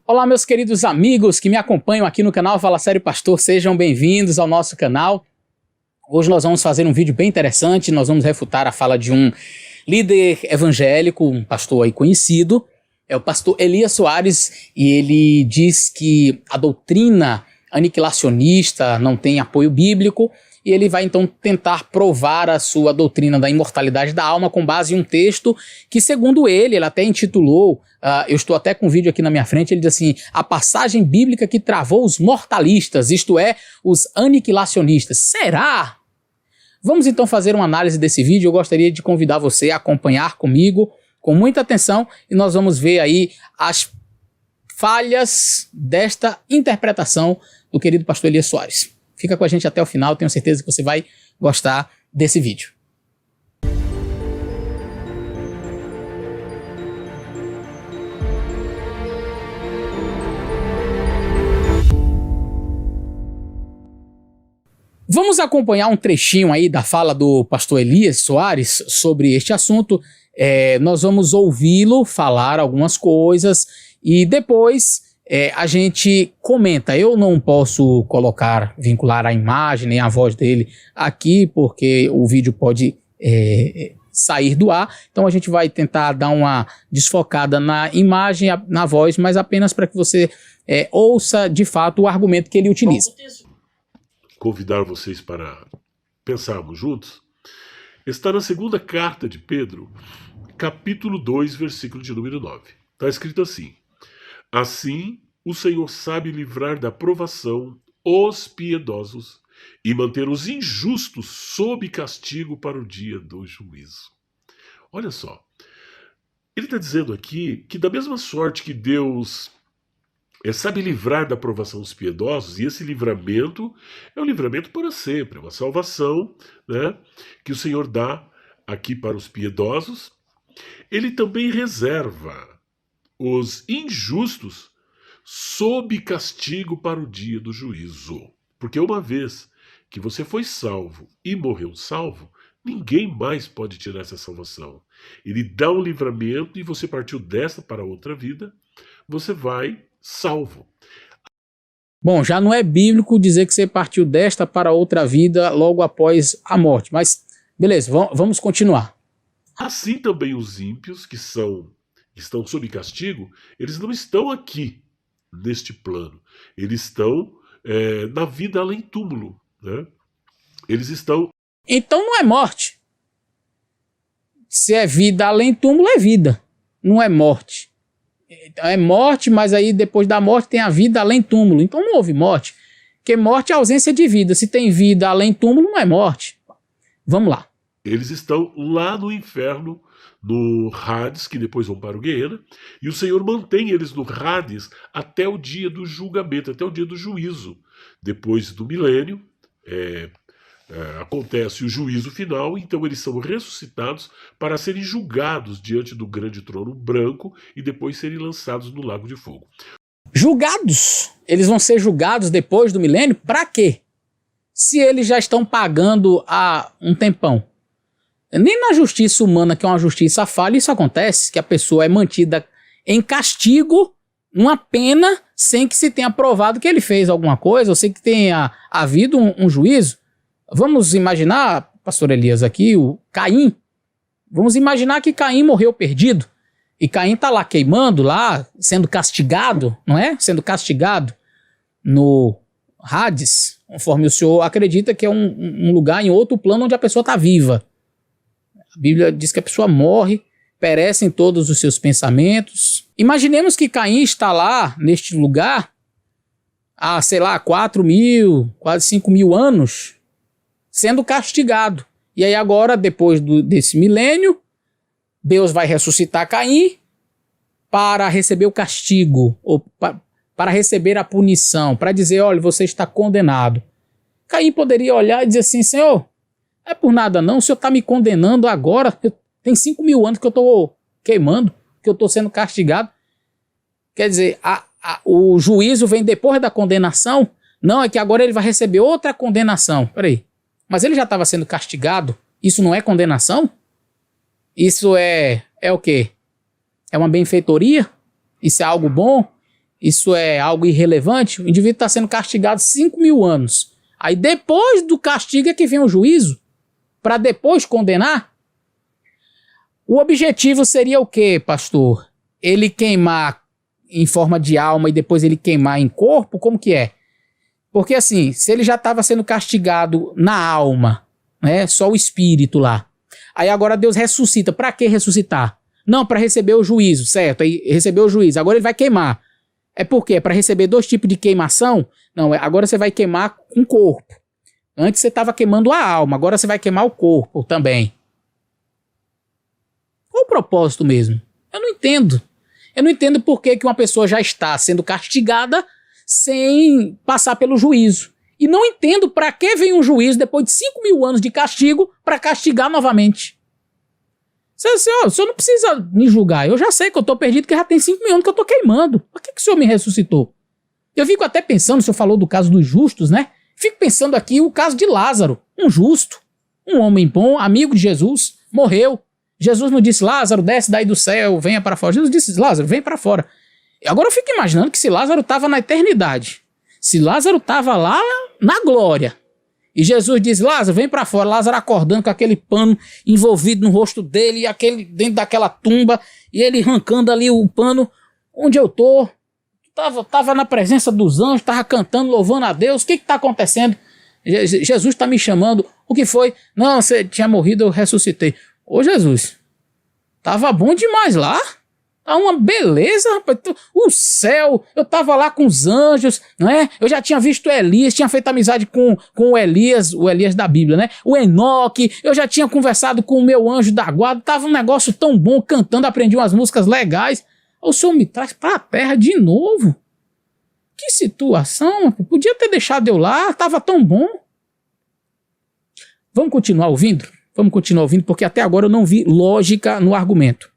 Olá, meus queridos amigos que me acompanham aqui no canal Fala Sério Pastor, sejam bem-vindos ao nosso canal. Hoje nós vamos fazer um vídeo bem interessante, nós vamos refutar a fala de um líder evangélico, um pastor aí conhecido, é o pastor Elias Soares, e ele diz que a doutrina aniquilacionista não tem apoio bíblico, e ele vai então tentar provar a sua doutrina da imortalidade da alma com base em um texto que, segundo ele até intitulou, eu estou até com um vídeo aqui na minha frente, ele diz assim: a passagem bíblica que travou os mortalistas, isto é, os aniquilacionistas. Será? Vamos então fazer uma análise desse vídeo. Eu gostaria de convidar você a acompanhar comigo com muita atenção e nós vamos ver aí as falhas desta interpretação do querido pastor Elias Soares. Fica com a gente até o final, tenho certeza que você vai gostar desse vídeo. Vamos acompanhar um trechinho aí da fala do pastor Elias Soares sobre este assunto. Nós vamos ouvi-lo falar algumas coisas e depois a gente comenta. Eu não posso vincular a imagem nem a voz dele aqui, porque o vídeo pode sair do ar. Então a gente vai tentar dar uma desfocada na imagem, na voz, mas apenas para que você ouça de fato o argumento que ele utiliza. Convidar vocês para pensarmos juntos, está na segunda carta de Pedro, capítulo 2, versículo de número 9. Está escrito assim: assim o Senhor sabe livrar da provação os piedosos e manter os injustos sob castigo para o dia do juízo. Olha só, ele está dizendo aqui que da mesma sorte que Deus sabe livrar da provação os piedosos, e esse livramento é um livramento para sempre, é uma salvação, né, que o Senhor dá aqui para os piedosos. Ele também reserva os injustos sob castigo para o dia do juízo. Porque uma vez que você foi salvo e morreu salvo, ninguém mais pode tirar essa salvação. Ele dá um livramento e você partiu desta para outra vida, você vai salvo. Bom, já não é bíblico dizer que você partiu desta para outra vida logo após a morte, mas beleza, vamos continuar. Assim também os ímpios que estão sob castigo, eles não estão aqui neste plano, eles estão na vida além túmulo, né? Eles estão... Então não é morte. Se é vida além túmulo, é vida, não é morte. É morte, mas aí depois da morte tem a vida além túmulo. Então não houve morte, porque morte é ausência de vida. Se tem vida além túmulo, não é morte. Vamos lá. Eles estão lá no inferno, no Hades, que depois vão para o Guiena, e o Senhor mantém eles no Hades até o dia do julgamento, até o dia do juízo. Depois do milênio, acontece o juízo final, então eles são ressuscitados para serem julgados diante do grande trono branco e depois serem lançados no lago de fogo. Julgados? Eles vão ser julgados depois do milênio? Para quê? Se eles já estão pagando há um tempão. Nem na justiça humana, que é uma justiça falha, isso acontece, que a pessoa é mantida em castigo, uma pena, sem que se tenha provado que ele fez alguma coisa, ou sem que tenha havido um juízo. Vamos imaginar, pastor Elias, aqui, o Caim. Vamos imaginar que Caim morreu perdido. E Caim está lá queimando, lá, sendo castigado, não é? Sendo castigado no Hades, conforme o senhor acredita que é um lugar em outro plano onde a pessoa está viva. A Bíblia diz que a pessoa morre, perece em todos os seus pensamentos. Imaginemos que Caim está lá, neste lugar, há, sei lá, 4.000, quase 5.000 anos, sendo castigado. E aí agora, depois desse milênio, Deus vai ressuscitar Caim para receber o castigo, ou para receber a punição, para dizer: olha, você está condenado. Caim poderia olhar e dizer assim: Senhor, não é por nada não, o Senhor está me condenando agora, tem 5.000 anos que eu estou queimando, que eu estou sendo castigado. Quer dizer, o juízo vem depois da condenação? Não, é que agora ele vai receber outra condenação. Peraí, mas ele já estava sendo castigado? Isso não é condenação? Isso é o quê? É uma benfeitoria? Isso é algo bom? isso é algo irrelevante, o indivíduo está sendo castigado 5.000 anos. Aí depois do castigo é que vem o juízo, para depois condenar. O objetivo seria o quê, pastor? Ele queimar em forma de alma e depois ele queimar em corpo? Como que é? Porque assim, se ele já estava sendo castigado na alma, né, só o espírito lá, aí agora Deus ressuscita. Para que ressuscitar? Não, para receber o juízo, certo? Aí recebeu o juízo, agora ele vai queimar. É por quê? Para receber 2 tipos de queimação? Não, agora você vai queimar com o corpo. Antes você estava queimando a alma, agora você vai queimar o corpo também. Qual o propósito mesmo? Eu não entendo. Eu não entendo por que uma pessoa já está sendo castigada sem passar pelo juízo. E não entendo para que vem um juízo depois de 5.000 anos de castigo para castigar novamente. O senhor não precisa me julgar. Eu já sei que eu estou perdido, que já tem 5.000 anos que eu estou queimando. Por que o senhor me ressuscitou? Eu fico até pensando, o senhor falou do caso dos justos, né? Fico pensando aqui o caso de Lázaro, um justo, um homem bom, amigo de Jesus, morreu. Jesus não disse, Lázaro, desce daí do céu, venha para fora. Jesus disse, Lázaro, vem para fora. Agora eu fico imaginando que se Lázaro estava na eternidade, se Lázaro estava lá na glória, e Jesus diz, Lázaro, vem para fora, Lázaro acordando com aquele pano envolvido no rosto dele, e aquele dentro daquela tumba, e ele arrancando ali o pano, onde eu tô? Tava na presença dos anjos, tava cantando, louvando a Deus, o que está acontecendo? Jesus está me chamando, o que foi? Não, você tinha morrido, eu ressuscitei. Ô Jesus, tava bom demais lá, tá uma beleza, rapaz, o céu, eu tava lá com os anjos, não é? Eu já tinha visto Elias, tinha feito amizade com o Elias da Bíblia, né? O Enoque, eu já tinha conversado com o meu anjo da guarda, tava um negócio tão bom, cantando, aprendi umas músicas legais. O senhor me traz pra terra de novo? Que situação, podia ter deixado eu lá, tava tão bom. Vamos continuar ouvindo? Vamos continuar ouvindo, porque até agora eu não vi lógica no argumento.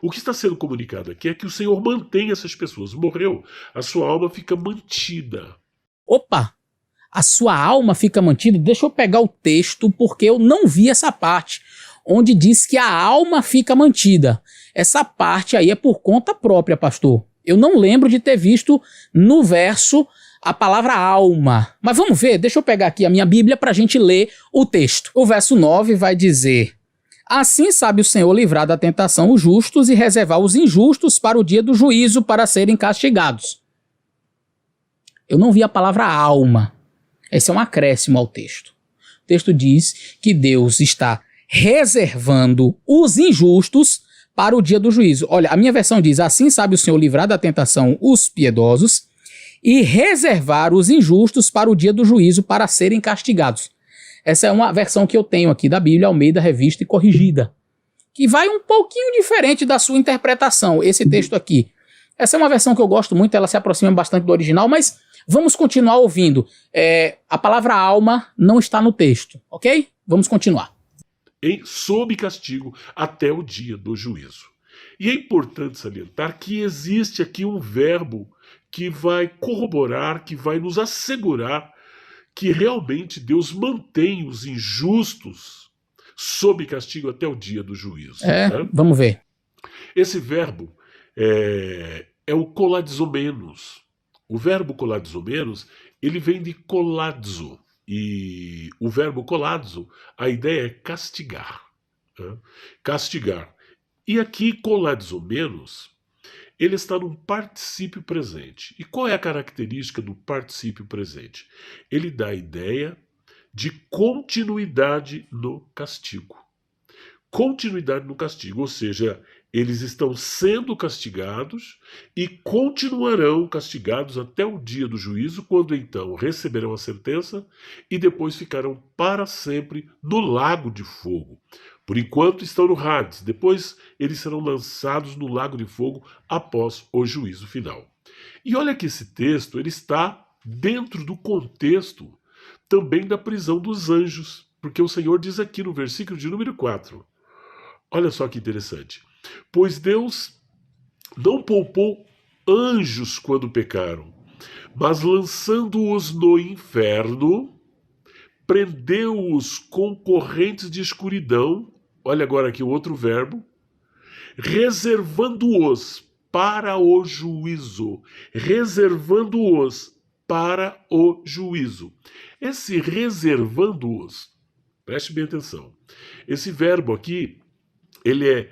O que está sendo comunicado aqui é que o Senhor mantém essas pessoas. Morreu, a sua alma fica mantida. Opa! A sua alma fica mantida? Deixa eu pegar o texto, porque eu não vi essa parte, onde diz que a alma fica mantida. Essa parte aí é por conta própria, pastor. Eu não lembro de ter visto no verso a palavra alma. Mas vamos ver, deixa eu pegar aqui a minha Bíblia para a gente ler o texto. O verso 9 vai dizer: assim sabe o Senhor livrar da tentação os justos e reservar os injustos para o dia do juízo, para serem castigados. Eu não vi a palavra alma. Esse é um acréscimo ao texto. O texto diz que Deus está reservando os injustos para o dia do juízo. Olha, a minha versão diz: assim sabe o Senhor livrar da tentação os piedosos e reservar os injustos para o dia do juízo, para serem castigados. Essa é uma versão que eu tenho aqui da Bíblia Almeida Revista e Corrigida, que vai um pouquinho diferente da sua interpretação, esse texto aqui. Essa é uma versão que eu gosto muito, ela se aproxima bastante do original, mas vamos continuar ouvindo. A palavra alma não está no texto, ok? Vamos continuar. Sob castigo até o dia do juízo. E é importante salientar que existe aqui um verbo que vai corroborar, que vai nos assegurar que realmente Deus mantém os injustos sob castigo até o dia do juízo. Né? Vamos ver. Esse verbo é o coladizomenos. O verbo coladizomenos, ele vem de coladzo. E o verbo coladzo, a ideia é castigar. Né? Castigar. E aqui, coladizomenos, ele está num particípio presente. E qual é a característica do particípio presente? Ele dá a ideia de continuidade no castigo. Continuidade no castigo, ou seja, eles estão sendo castigados e continuarão castigados até o dia do juízo, quando então receberão a sentença e depois ficarão para sempre no lago de fogo. Por enquanto estão no Hades, depois eles serão lançados no lago de fogo após o juízo final. E olha que esse texto ele está dentro do contexto também da prisão dos anjos, porque o Senhor diz aqui no versículo de número 4, olha só que interessante: pois Deus não poupou anjos quando pecaram, mas lançando-os no inferno, prendeu-os com correntes de escuridão, olha agora aqui o outro verbo, reservando-os para o juízo, reservando-os para o juízo. Esse reservando-os, preste bem atenção, esse verbo aqui, ele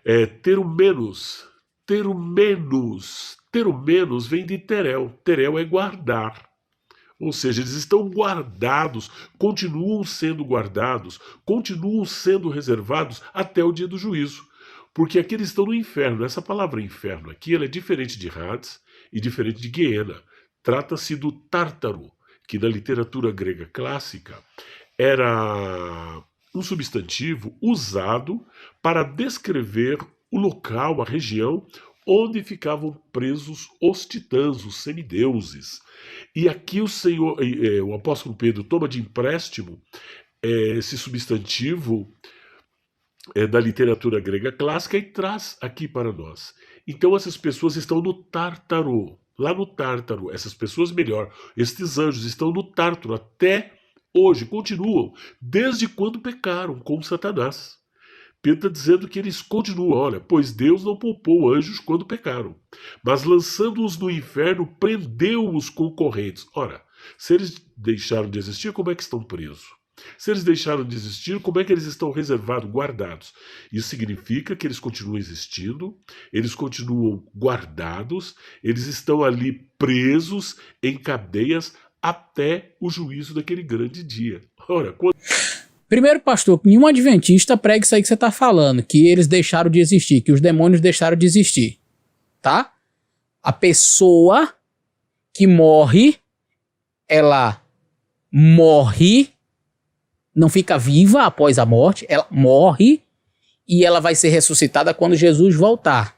é ter o menos. Ter o menos. Ter o menos vem de terel. Terel é guardar. Ou seja, eles estão guardados, continuam sendo guardados, continuam sendo reservados até o dia do juízo. Porque aqui eles estão no inferno. Essa palavra inferno aqui, ela é diferente de Hades e diferente de Guiena. Trata-se do Tártaro, que na literatura grega clássica era um substantivo usado para descrever o local, a região onde ficavam presos os titãs, os semideuses. E aqui o apóstolo Pedro toma de empréstimo esse substantivo da literatura grega clássica e traz aqui para nós. Então essas pessoas estão no Tártaro, lá no Tártaro, essas pessoas melhor, estes anjos estão no Tártaro até hoje, continuam, desde quando pecaram com Satanás. Pedro está dizendo que eles continuam, olha, pois Deus não poupou anjos quando pecaram, mas lançando-os no inferno, prendeu-os com correntes. Ora, se eles deixaram de existir, como é que estão presos? Se eles deixaram de existir, como é que eles estão reservados, guardados? Isso significa que eles continuam existindo, eles continuam guardados, eles estão ali presos em cadeias até o juízo daquele grande dia. Ora, quando... Primeiro, pastor, que nenhum adventista prega isso aí que você está falando, que eles deixaram de existir, que os demônios deixaram de existir, tá? A pessoa que morre, ela morre, não fica viva após a morte, ela morre e ela vai ser ressuscitada quando Jesus voltar.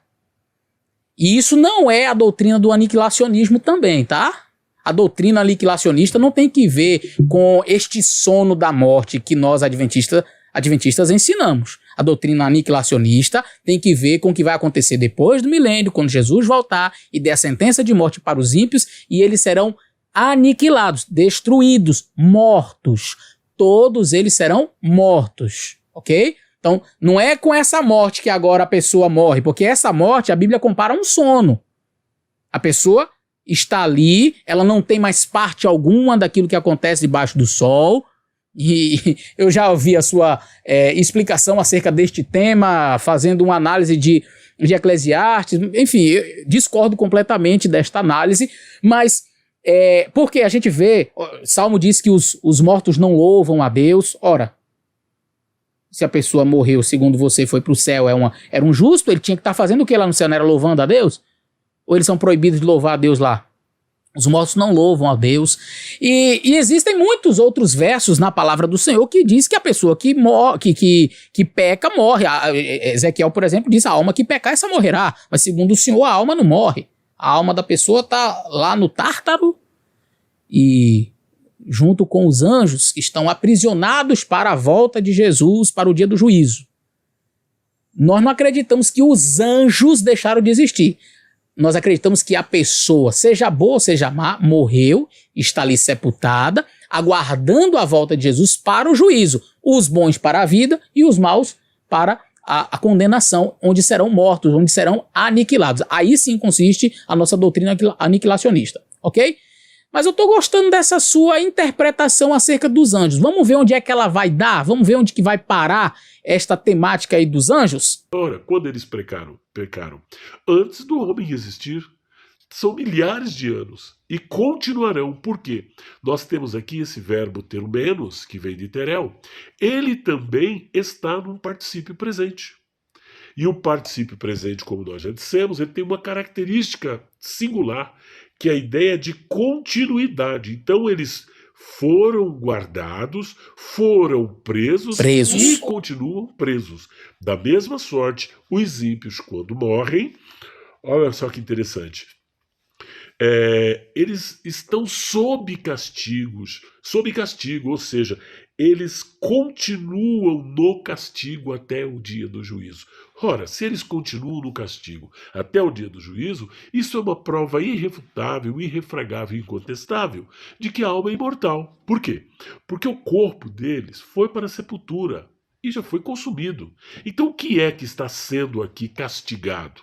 E isso não é a doutrina do aniquilacionismo também, tá? A doutrina aniquilacionista não tem que ver com este sono da morte que nós adventistas ensinamos. A doutrina aniquilacionista tem que ver com o que vai acontecer depois do milênio, quando Jesus voltar e der a sentença de morte para os ímpios, e eles serão aniquilados, destruídos, mortos. Todos eles serão mortos, ok? Então, não é com essa morte que agora a pessoa morre, porque essa morte a Bíblia compara a um sono. A pessoa está ali, ela não tem mais parte alguma daquilo que acontece debaixo do sol, e eu já ouvi a sua explicação acerca deste tema, fazendo uma análise de Eclesiastes, enfim, eu discordo completamente desta análise, mas porque a gente vê, Salmo diz que os mortos não louvam a Deus. Ora, se a pessoa morreu, segundo você, foi para o céu, era um justo, ele tinha que estar fazendo o que lá no céu, não era louvando a Deus? Ou eles são proibidos de louvar a Deus lá? Os mortos não louvam a Deus. E existem muitos outros versos na palavra do Senhor que diz que a pessoa que peca morre. Ezequiel, por exemplo, diz: a alma que pecar, essa morrerá. Mas segundo o Senhor, a alma não morre. A alma da pessoa está lá no Tártaro e junto com os anjos que estão aprisionados para a volta de Jesus, para o dia do juízo. Nós não acreditamos que os anjos deixaram de existir. Nós acreditamos que a pessoa, seja boa ou seja má, morreu, está ali sepultada, aguardando a volta de Jesus para o juízo. Os bons para a vida e os maus para a condenação, onde serão mortos, onde serão aniquilados. Aí sim consiste a nossa doutrina aniquilacionista, ok? Mas eu estou gostando dessa sua interpretação acerca dos anjos. Vamos ver onde é que ela vai dar? Vamos ver onde que vai parar esta temática aí dos anjos? Ora, quando eles pecaram, antes do homem existir, são milhares de anos e continuarão. Por quê? Nós temos aqui esse verbo ter menos, que vem de terel. Ele também está num particípio presente. E o particípio presente, como nós já dissemos, ele tem uma característica singular, que é a ideia de continuidade. Então eles foram guardados, foram presos e continuam presos. Da mesma sorte, os ímpios, quando morrem, olha só que interessante, eles estão sob castigo, ou seja, eles continuam no castigo até o dia do juízo. Ora, se eles continuam no castigo até o dia do juízo, isso é uma prova irrefutável, irrefragável e incontestável de que a alma é imortal. Por quê? Porque o corpo deles foi para a sepultura e já foi consumido. Então o que é que está sendo aqui castigado?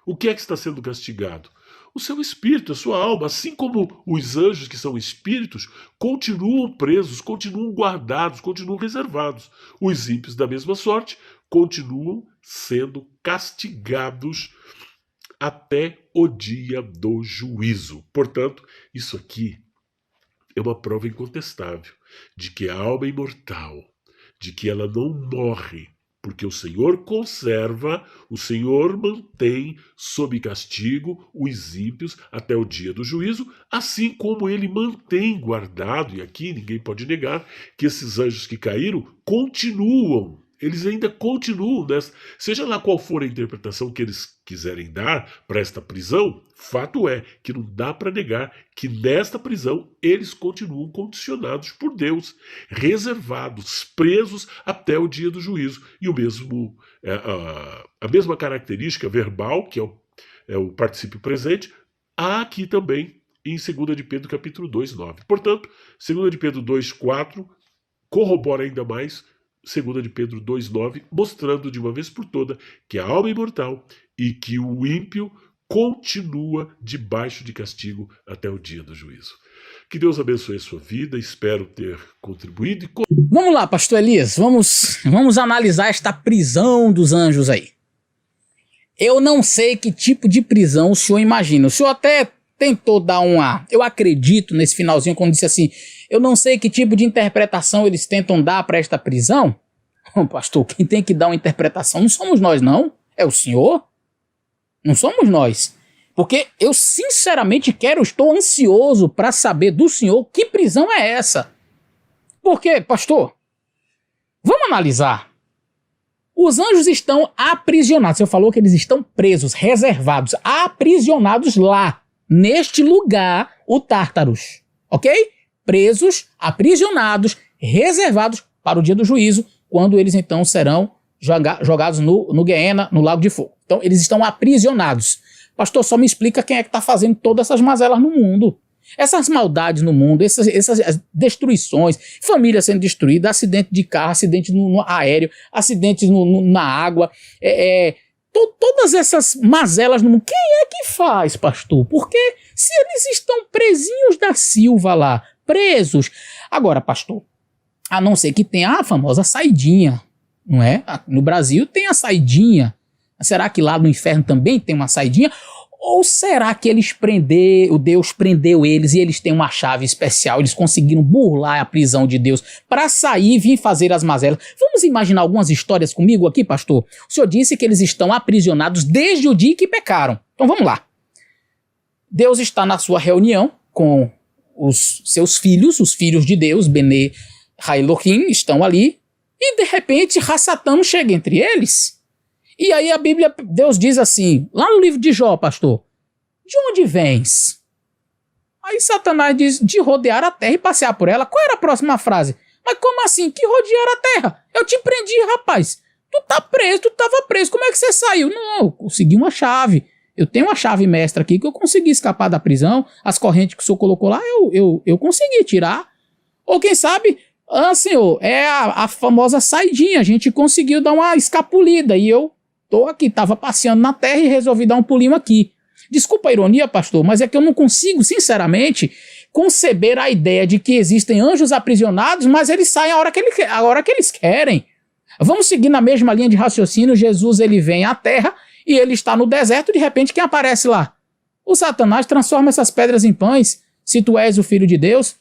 O que é que está sendo castigado? O seu espírito, a sua alma, assim como os anjos que são espíritos, continuam presos, continuam guardados, continuam reservados. Os ímpios, da mesma sorte, continuam sendo castigados até o dia do juízo. Portanto, isso aqui é uma prova incontestável de que a alma é imortal, de que ela não morre, porque o Senhor conserva, o Senhor mantém sob castigo os ímpios até o dia do juízo, assim como ele mantém guardado, e aqui ninguém pode negar, que esses anjos que caíram continuam. Eles ainda continuam, seja lá qual for a interpretação que eles quiserem dar para esta prisão, fato é que não dá para negar que nesta prisão eles continuam condicionados por Deus, reservados, presos até o dia do juízo. E o mesmo, a mesma característica verbal, que é o particípio presente, há aqui também em 2 de Pedro capítulo 2, 9. Portanto, 2 de Pedro 2, 4 corrobora ainda mais 2 de Pedro 2,9, mostrando de uma vez por toda que a alma é imortal e que o ímpio continua debaixo de castigo até o dia do juízo. Que Deus abençoe a sua vida, espero ter contribuído. Vamos lá, pastor Elias, vamos analisar esta prisão dos anjos aí. Eu não sei que tipo de prisão o senhor imagina. O senhor até tentou dar eu acredito nesse finalzinho quando disse assim, eu não sei que tipo de interpretação eles tentam dar para esta prisão. Pastor, quem tem que dar uma interpretação não somos nós não, é o senhor. Não somos nós. Porque eu sinceramente estou ansioso para saber do senhor que prisão é essa. Por quê, pastor? Vamos analisar. Os anjos estão aprisionados. Você falou que eles estão presos, reservados, aprisionados lá. Neste lugar, o Tártaros, ok? Presos, aprisionados, reservados para o dia do juízo, quando eles então serão jogados no Guiena, no Lago de Fogo. Então eles estão aprisionados. Pastor, só me explica quem é que está fazendo todas essas mazelas no mundo. Essas maldades no mundo, essas destruições, família sendo destruída, acidente de carro, acidente no aéreo, acidentes na água, todas essas mazelas no mundo, quem é que faz, pastor? Porque se eles estão presinhos da Silva lá, presos. Agora, pastor, a não ser que tenha a famosa saidinha, não é? No Brasil tem a saidinha. Será que lá no inferno também tem uma saidinha? Ou será que Deus prendeu eles e eles têm uma chave especial? Eles conseguiram burlar a prisão de Deus para sair e vir fazer as mazelas. Vamos imaginar algumas histórias comigo aqui, pastor? O senhor disse que eles estão aprisionados desde o dia que pecaram. Então vamos lá. Deus está na sua reunião com os seus filhos, os filhos de Deus, Bene Elohim, estão ali. E de repente, Satã chega entre eles. E aí a Bíblia, Deus diz assim, lá no livro de Jó, pastor, de onde vens? Aí Satanás diz, de rodear a terra e passear por ela. Qual era a próxima frase? Mas como assim? Que rodear a terra? Eu te prendi, rapaz. Tu tá preso, tu tava preso. Como é que você saiu? Não, eu consegui uma chave. Eu tenho uma chave mestra aqui que eu consegui escapar da prisão. As correntes que o senhor colocou lá, eu consegui tirar. Ou quem sabe, senhor, é a famosa saidinha. A gente conseguiu dar uma escapulida e eu tô aqui, tava passeando na terra e resolvi dar um pulinho aqui. Desculpa a ironia, pastor, mas é que eu não consigo, sinceramente, conceber a ideia de que existem anjos aprisionados, mas eles saem a hora que eles querem. Vamos seguir na mesma linha de raciocínio. Jesus, ele vem à terra e ele está no deserto, de repente quem aparece lá? O Satanás transforma essas pedras em pães, se tu és o filho de Deus.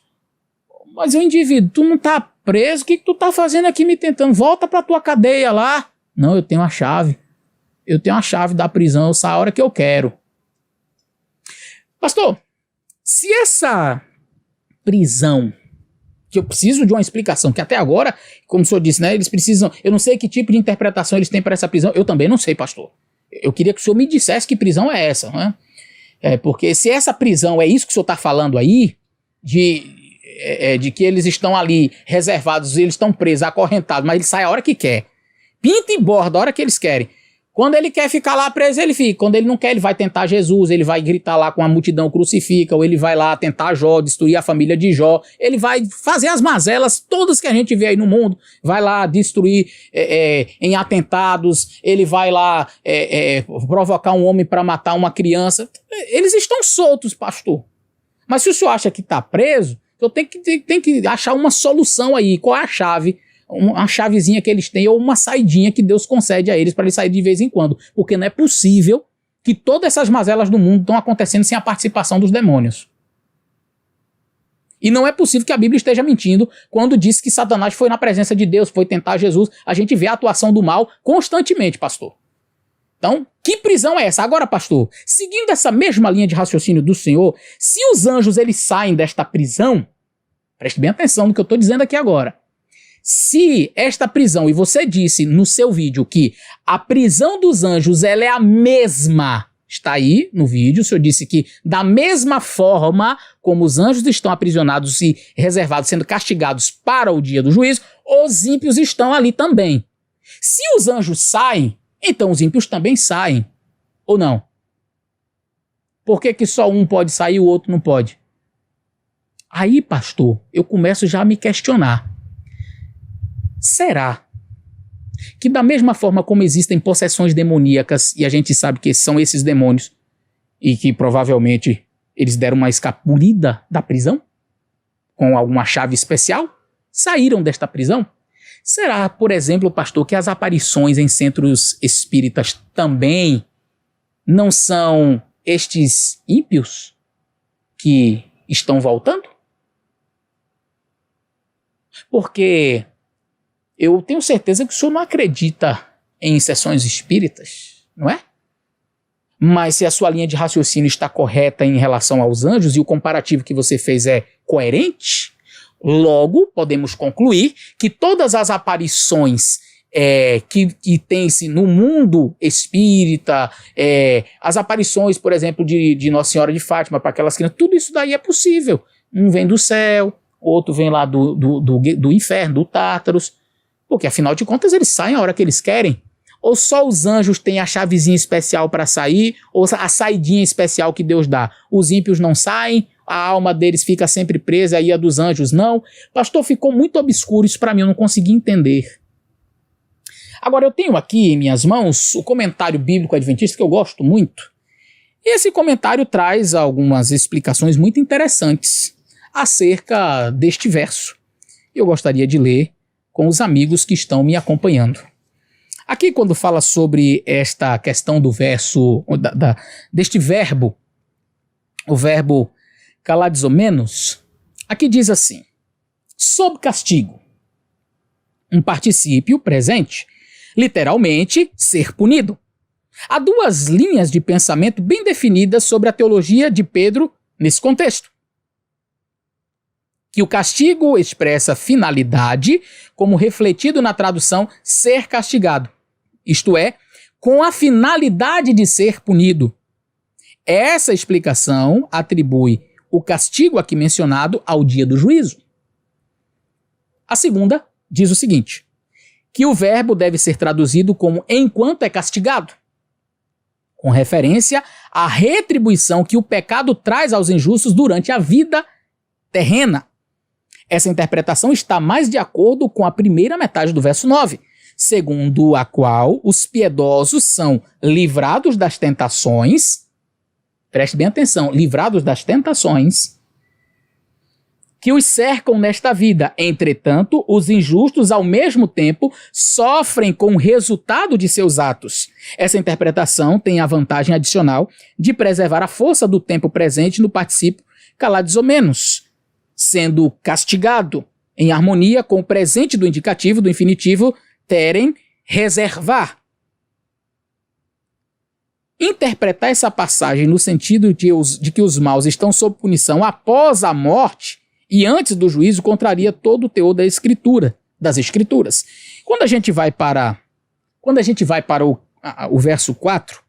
Mas o indivíduo, tu não tá preso, o que tu tá fazendo aqui me tentando? Volta pra tua cadeia lá. Não, eu tenho a chave. Eu tenho a chave da prisão, eu saio a hora que eu quero. Pastor, se essa prisão, que eu preciso de uma explicação, que até agora, como o senhor disse, né, eles precisam, eu não sei que tipo de interpretação eles têm para essa prisão, eu também não sei, pastor. Eu queria que o senhor me dissesse que prisão é essa, né? Porque se essa prisão é isso que o senhor está falando aí, de que eles estão ali reservados, eles estão presos, acorrentados, mas eles saem a hora que quer. Pinta e borda a hora que eles querem. Quando ele quer ficar lá preso, ele fica. Quando ele não quer, ele vai tentar Jesus, ele vai gritar lá com a multidão crucifica, ou ele vai lá tentar Jó, destruir a família de Jó. Ele vai fazer as mazelas todas que a gente vê aí no mundo. Vai lá destruir em atentados, ele vai lá provocar um homem para matar uma criança. Eles estão soltos, pastor. Mas se o senhor acha que está preso, eu tenho que achar uma solução aí. Qual é a chave? Uma chavezinha que eles têm ou uma saidinha que Deus concede a eles para eles saírem de vez em quando. Porque não é possível que todas essas mazelas do mundo estão acontecendo sem a participação dos demônios. E não é possível que a Bíblia esteja mentindo quando diz que Satanás foi na presença de Deus, foi tentar Jesus. A gente vê a atuação do mal constantemente, pastor. Então, que prisão é essa? Agora, pastor, seguindo essa mesma linha de raciocínio do Senhor, se os anjos eles saem desta prisão, preste bem atenção no que eu estou dizendo aqui agora. Se esta prisão, e você disse no seu vídeo que a prisão dos anjos ela é a mesma, está aí no vídeo, o senhor disse que da mesma forma como os anjos estão aprisionados e reservados, sendo castigados para o dia do juízo, os ímpios estão ali também. Se os anjos saem, então os ímpios também saem, ou não? Por que só um pode sair e o outro não pode? Aí, pastor, eu começo já a me questionar. Será que da mesma forma como existem possessões demoníacas, e a gente sabe que são esses demônios, e que provavelmente eles deram uma escapulida da prisão, com alguma chave especial, saíram desta prisão? Será, por exemplo, pastor, que as aparições em centros espíritas também não são estes ímpios que estão voltando? Porque eu tenho certeza que o senhor não acredita em sessões espíritas, não é? Mas se a sua linha de raciocínio está correta em relação aos anjos e o comparativo que você fez é coerente, logo podemos concluir que todas as aparições que tem-se no mundo espírita, as aparições, por exemplo, de Nossa Senhora de Fátima para aquelas crianças, tudo isso daí é possível. Um vem do céu, outro vem lá do inferno, do Tártaros, porque afinal de contas eles saem a hora que eles querem. Ou só os anjos têm a chavezinha especial para sair, ou a saidinha especial que Deus dá. Os ímpios não saem, a alma deles fica sempre presa, e a dos anjos não. Pastor, ficou muito obscuro isso para mim, eu não consegui entender. Agora eu tenho aqui em minhas mãos o comentário bíblico adventista que eu gosto muito. E esse comentário traz algumas explicações muito interessantes acerca deste verso. Eu gostaria de ler com os amigos que estão me acompanhando. Aqui, quando fala sobre esta questão do verso, deste verbo, o verbo kaladizomenos, aqui diz assim: sob castigo, um particípio presente, literalmente, ser punido. Há duas linhas de pensamento bem definidas sobre a teologia de Pedro nesse contexto. Que o castigo expressa finalidade, como refletido na tradução ser castigado, isto é, com a finalidade de ser punido. Essa explicação atribui o castigo aqui mencionado ao dia do juízo. A segunda diz o seguinte, que o verbo deve ser traduzido como enquanto é castigado, com referência à retribuição que o pecado traz aos injustos durante a vida terrena. Essa interpretação está mais de acordo com a primeira metade do verso 9, segundo a qual os piedosos são livrados das tentações, preste bem atenção, livrados das tentações que os cercam nesta vida. Entretanto, os injustos, ao mesmo tempo, sofrem com o resultado de seus atos. Essa interpretação tem a vantagem adicional de preservar a força do tempo presente no particípio kaladizomenos, sendo castigado, em harmonia com o presente do indicativo do infinitivo terem, reservar. Interpretar essa passagem no sentido de que os maus estão sob punição após a morte e antes do juízo contraria todo o teor das escrituras. Quando a gente vai para o verso 4,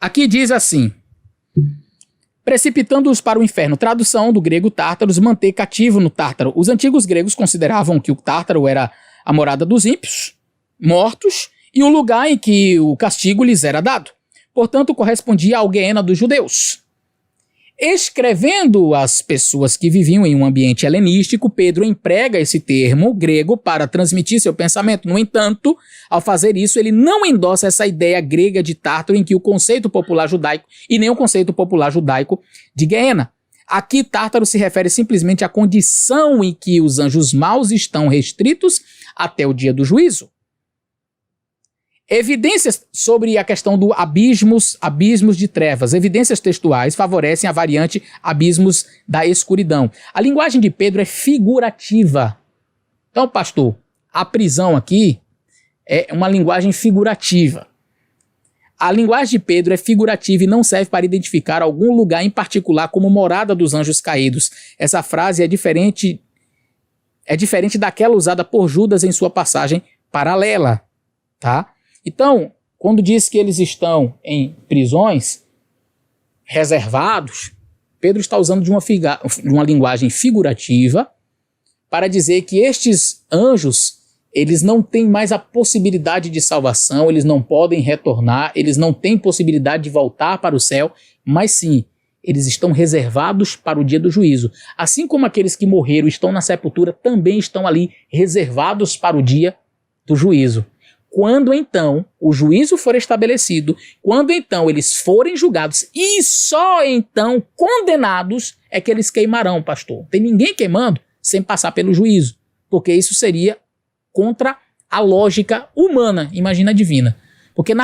aqui diz assim: precipitando-os para o inferno. Tradução do grego Tártaros, manter cativo no Tártaro. Os antigos gregos consideravam que o Tártaro era a morada dos ímpios, mortos, e o lugar em que o castigo lhes era dado. Portanto, correspondia ao Guiena dos judeus. Escrevendo às pessoas que viviam em um ambiente helenístico, Pedro emprega esse termo grego para transmitir seu pensamento. No entanto, ao fazer isso, ele não endossa essa ideia grega de Tártaro em que o conceito popular judaico e nem o conceito popular judaico de Guiena. Aqui, Tártaro se refere simplesmente à condição em que os anjos maus estão restritos até o dia do juízo. Evidências sobre a questão do abismos de trevas. Evidências textuais favorecem a variante abismos da escuridão. A linguagem de Pedro é figurativa. Então, pastor, a prisão aqui é uma linguagem figurativa. A linguagem de Pedro é figurativa e não serve para identificar algum lugar em particular como morada dos anjos caídos. Essa frase é diferente daquela usada por Judas em sua passagem paralela, tá? Então, quando diz que eles estão em prisões reservados, Pedro está usando de uma linguagem figurativa para dizer que estes anjos, eles não têm mais a possibilidade de salvação, eles não podem retornar, eles não têm possibilidade de voltar para o céu, mas sim, eles estão reservados para o dia do juízo. Assim como aqueles que morreram e estão na sepultura também estão ali reservados para o dia do juízo. Quando então o juízo for estabelecido, quando então eles forem julgados e só então condenados é que eles queimarão, pastor. Não tem ninguém queimando sem passar pelo juízo, porque isso seria contra a lógica humana, imagina a divina. Porque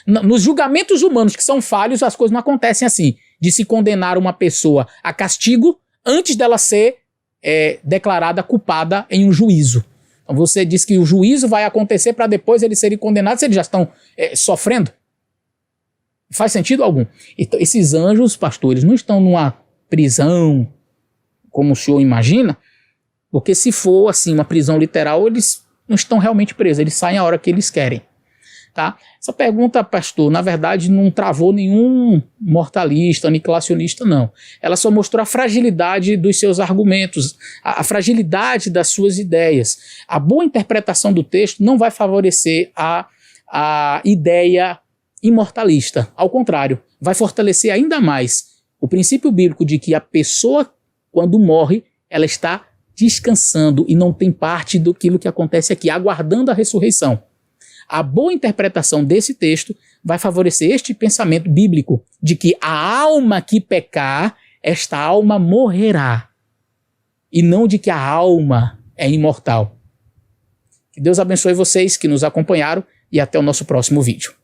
nos julgamentos humanos que são falhos, as coisas não acontecem assim, de se condenar uma pessoa a castigo antes dela ser declarada culpada em um juízo. Você diz que o juízo vai acontecer para depois eles serem condenados, eles já estão sofrendo. Faz sentido algum? Então, esses anjos, pastores, não estão numa prisão, como o senhor imagina, porque se for assim uma prisão literal, eles não estão realmente presos, eles saem a hora que eles querem. Tá? Essa pergunta, pastor, na verdade não travou nenhum mortalista, aniquilacionista, não. Ela só mostrou a fragilidade dos seus argumentos, a fragilidade das suas ideias. A boa interpretação do texto não vai favorecer a ideia imortalista. Ao contrário, vai fortalecer ainda mais o princípio bíblico de que a pessoa, quando morre, ela está descansando e não tem parte daquilo que acontece aqui, aguardando a ressurreição. A boa interpretação desse texto vai favorecer este pensamento bíblico de que a alma que pecar, esta alma morrerá. E não de que a alma é imortal. Que Deus abençoe vocês que nos acompanharam e até o nosso próximo vídeo.